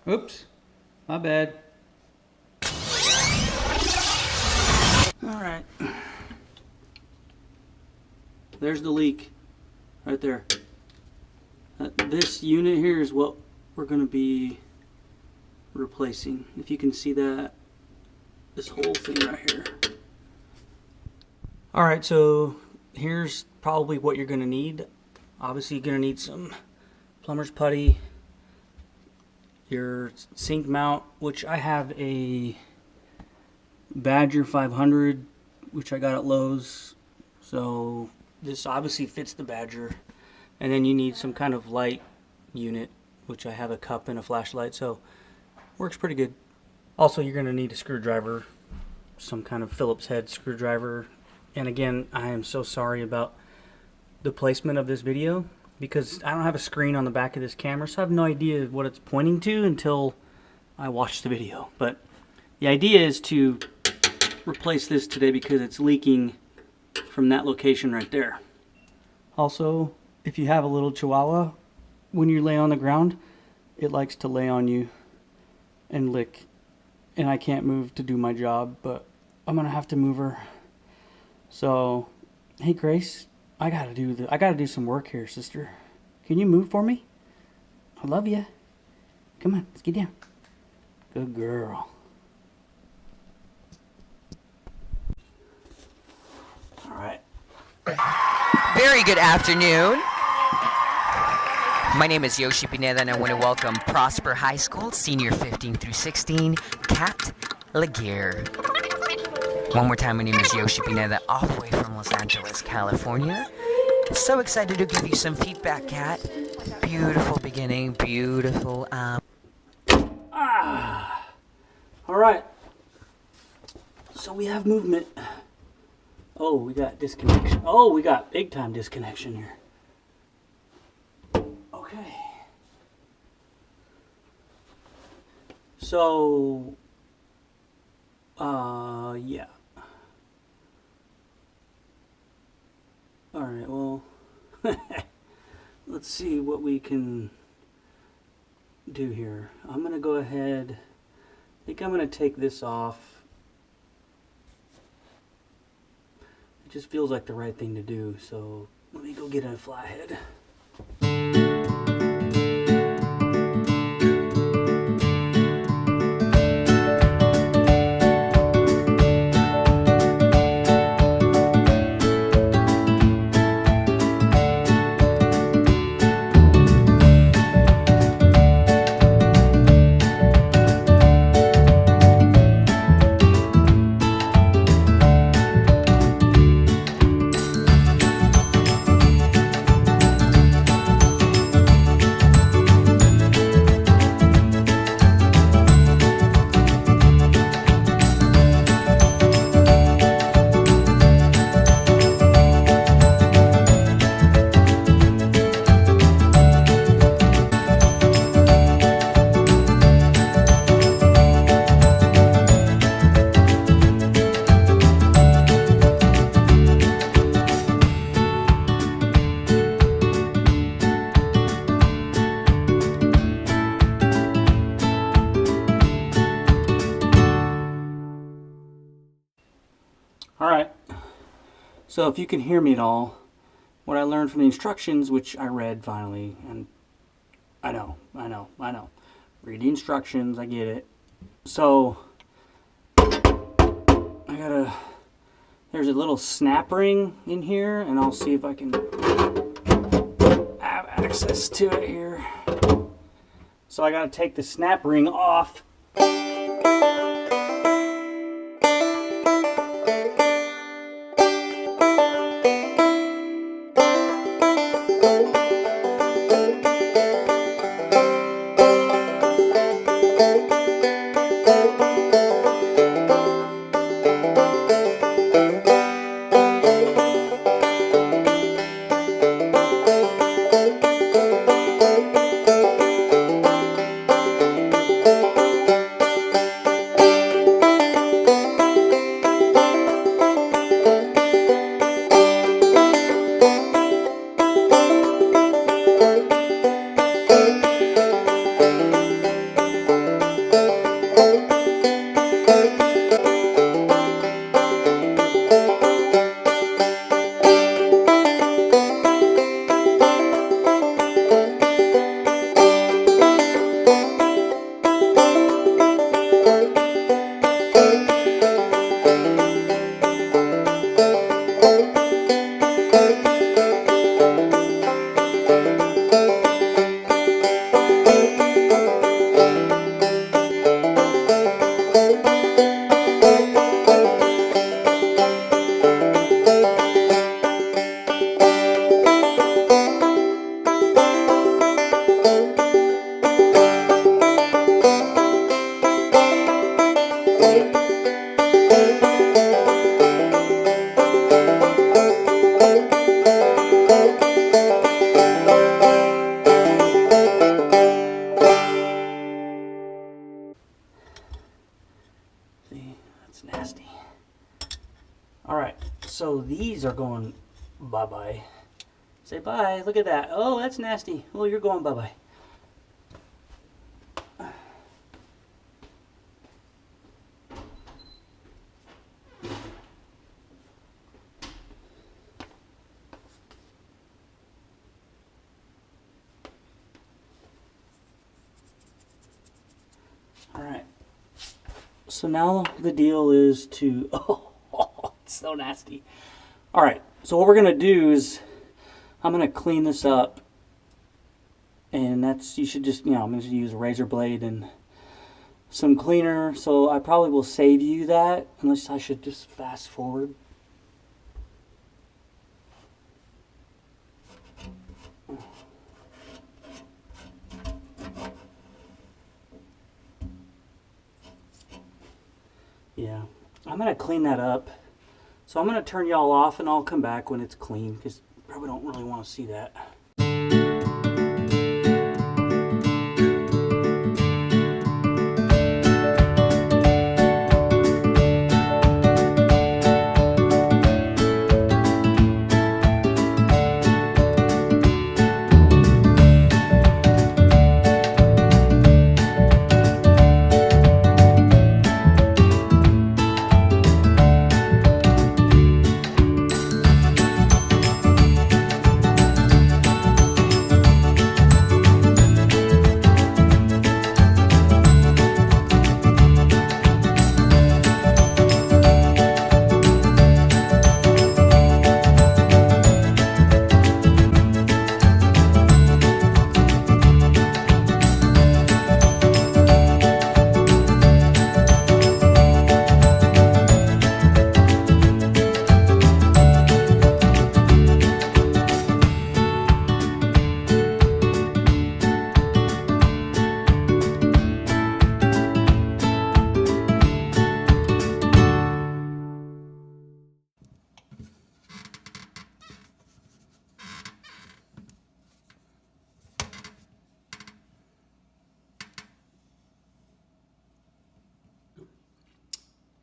Oops, my bad. Alright. There's the leak. Right there. This unit here is what we're going to be replacing. If you can see that. This whole thing right here. Alright, so here's probably what you're going to need. Obviously you're going to need some plumber's putty, your sink mount, which I have a Badger 500, which I got at Lowe's. So this obviously fits the Badger. And then you need some kind of light unit, which I have a cup and a flashlight, so works pretty good. Also, you're going to need a screwdriver, some kind of Phillips head screwdriver. And again, I am so sorry about the placement of this video because I don't have a screen on the back of this camera, so I have no idea what it's pointing to until I watch the video. But the idea is to replace this today because it's leaking from that location right there. Also, if you have a little chihuahua, when you lay on the ground, it likes to lay on you and lick. And I can't move to do my job, but I'm gonna have to move her. So, hey Grace, I gotta do some work here, sister. Can you move for me? I love you. Come on, let's get down. Good girl. All right. Very good afternoon. My name is Yoshi Pineda, and I want to welcome Prosper High School, Senior 15 through 16, Kat Laguerre. One more time, my name is Yoshi Pineda, all the way from Los Angeles, California. So excited to give you some feedback, Kat. Beautiful beginning, beautiful. All right. So we have movement. Oh, we got disconnection. Oh, we got big time disconnection here. Okay. So, yeah. Alright, well, let's see what we can do here. I'm going to go ahead, I think I'm going to take this off. It just feels like the right thing to do, so let me go get a flathead. Alright, so if you can hear me at all, what I learned from the instructions, which I read finally, and I know. Read the instructions, I get it. So, there's a little snap ring in here, and I'll see if I can have access to it here. So I gotta take the snap ring off. nasty. Alright, so these are going bye-bye. Say bye. Look at that. Oh, that's nasty. Oh, you're going bye-bye. Alright. So now the deal is to... Oh, it's so nasty. Alright, so what we're going to do is I'm going to clean this up. And that's, you should just, I'm going to use a razor blade and some cleaner. So I probably will save you that, unless I should just fast forward. Yeah, I'm going to clean that up. So I'm going to turn y'all off and I'll come back when it's clean, because you probably don't really want to see that.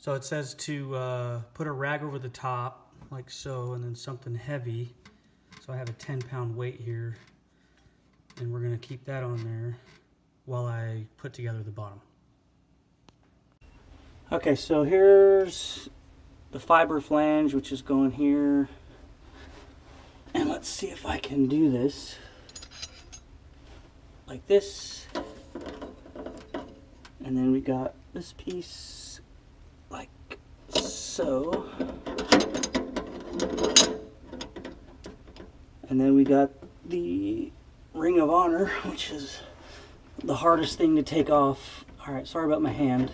So it says to put a rag over the top, like so, and then something heavy. So I have a 10-pound weight here, and we're going to keep that on there while I put together the bottom. Okay, so here's the fiber flange, which is going here. And let's see if I can do this like this. And then we got this piece like so. And then we got the ring of honor, which is the hardest thing to take off. Alright, sorry about my hand.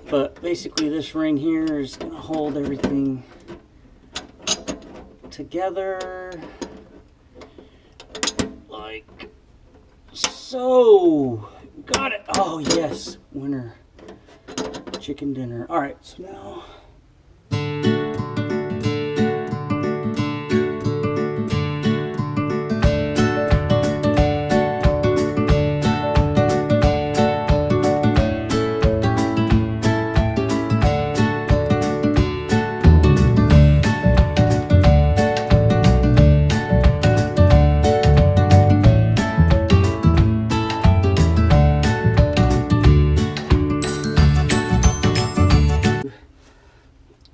But basically this ring here is going to hold everything together like so. Got it. Oh yes, winner. Chicken dinner. Alright, so now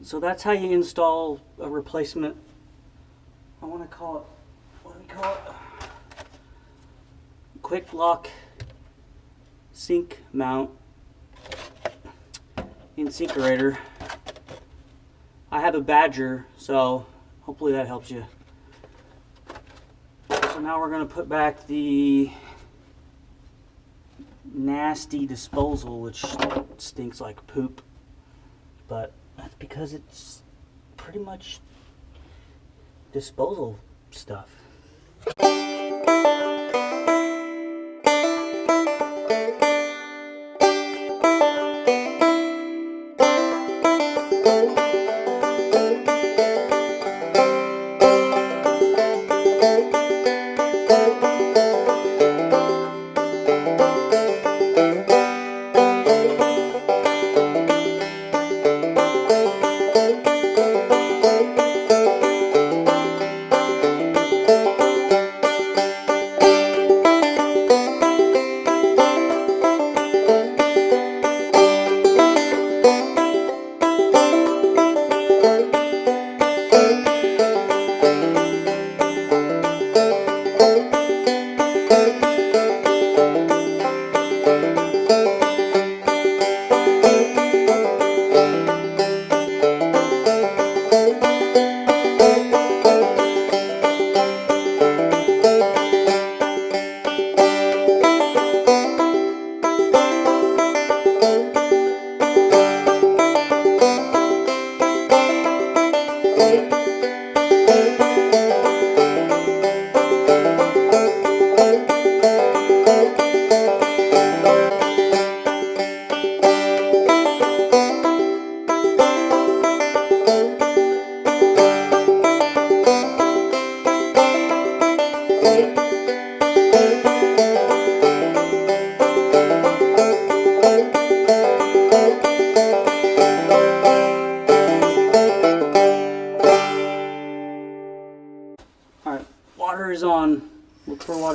so that's how you install a replacement. I want to call it, what do we call it? Quick lock sink mount Insinkerator. I have a Badger, so hopefully that helps you. So now we're going to put back the nasty disposal, which stinks like poop, but that's because it's pretty much disposal stuff.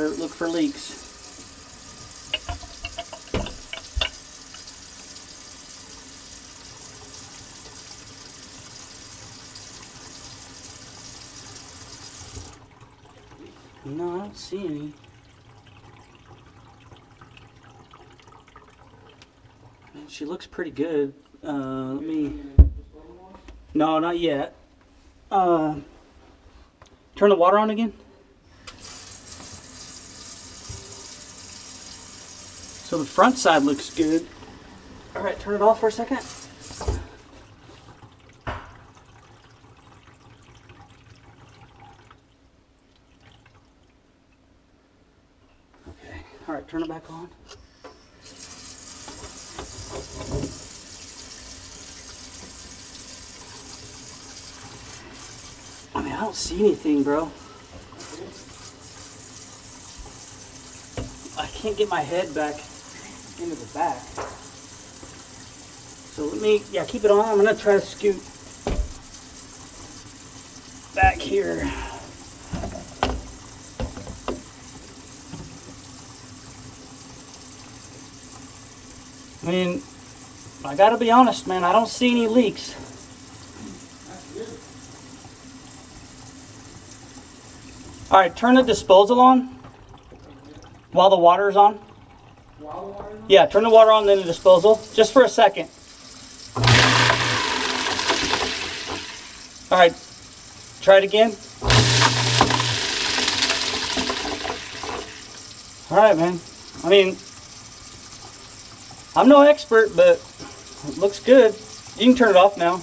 water, look for leaks. No, I don't see any. Man, she looks pretty good. Let me... No, not yet. Turn the water on again. So the front side looks good. All right, turn it off for a second. Okay, all right, turn it back on. I mean, I don't see anything, bro. I can't get my head back into the back. So let me, yeah, keep it on. I'm gonna try to scoot back here. I mean, I gotta be honest, man, I don't see any leaks. All right, turn the disposal on while the water is on. Yeah, turn the water on, then the disposal, just for a second. All right, try it again. All right, man. I mean, I'm no expert, but it looks good. You can turn it off now.